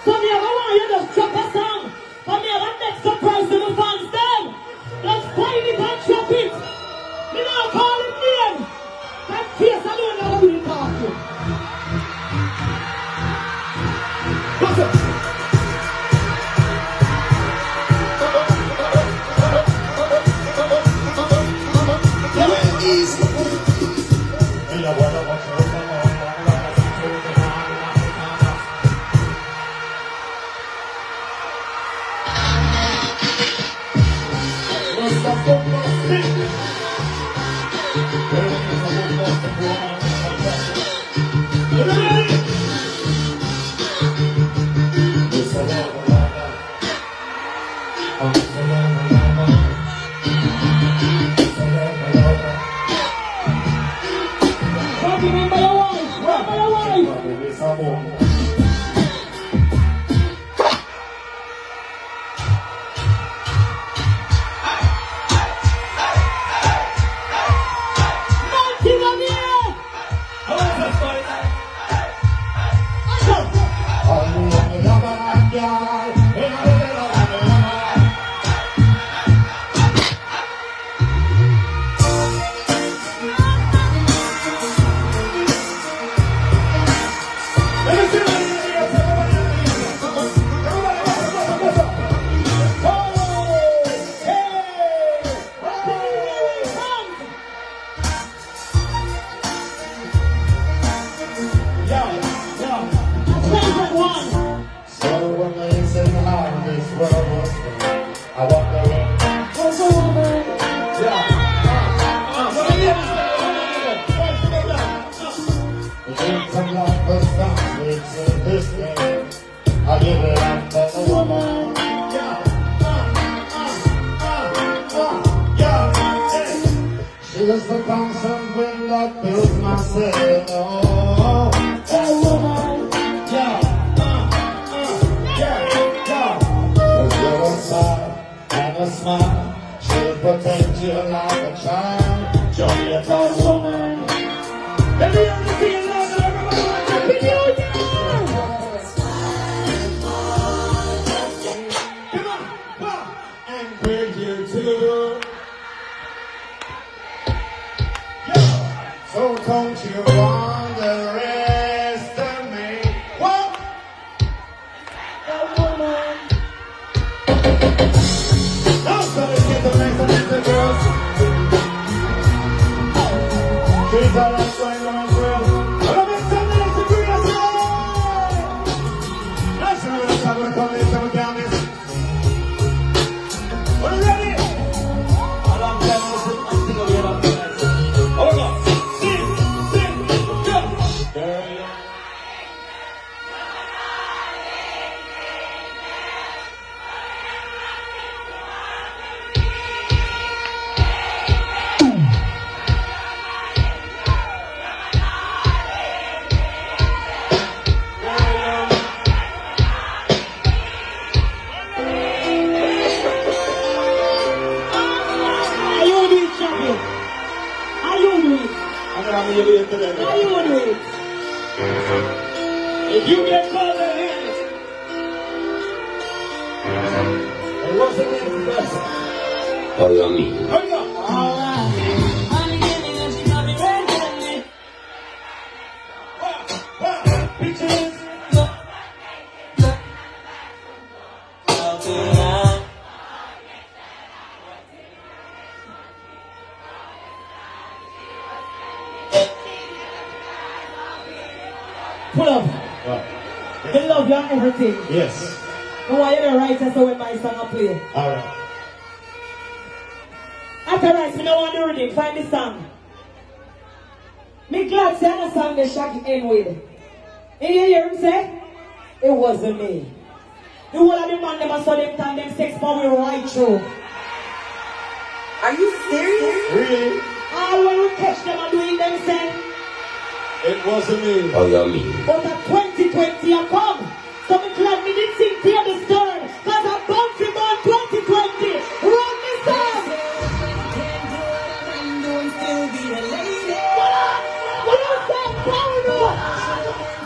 So me I want you just drop a song. For me I have next surprise to the fans them. Just find it and drop it. Me now call him name. That face alone never really talk to. What's up? If you get called in hands, and what's the name of the person? Oh, you me. Hurry up. All right. I'm beginning and she's not ready. Pictures. Pull up. They love you and everything. Yes. No, I hear the right so when my song I play. Alright. After right, me no want to read it. Find the song. Me glad say the song the Shaggy end with. And you hear him say? It wasn't me. The whole of the man them saw them time them sex power right through. Are you serious? Really? All when we catch them and doing them say. It wasn't me. Oh, you me. But at 2020 I come. So me glad me didn't sing Tear the Stern. Cause I'm bouncing on 2020. Run me song. What else that power?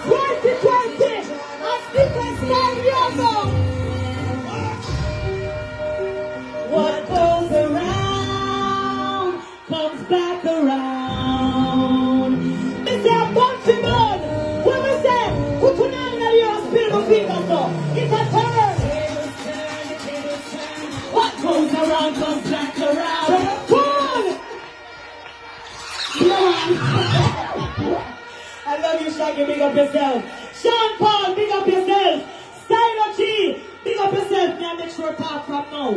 2020. I'm still What goes around comes back around. Me say a bunch of blood. What me say? Put on your spirit of people so. It's a turn. What goes around comes back around. Paul! I love you, Shaggy. Big up yourself. Sean Paul, big up yourself. Stylo G, big up yourself. Now make sure talk from now.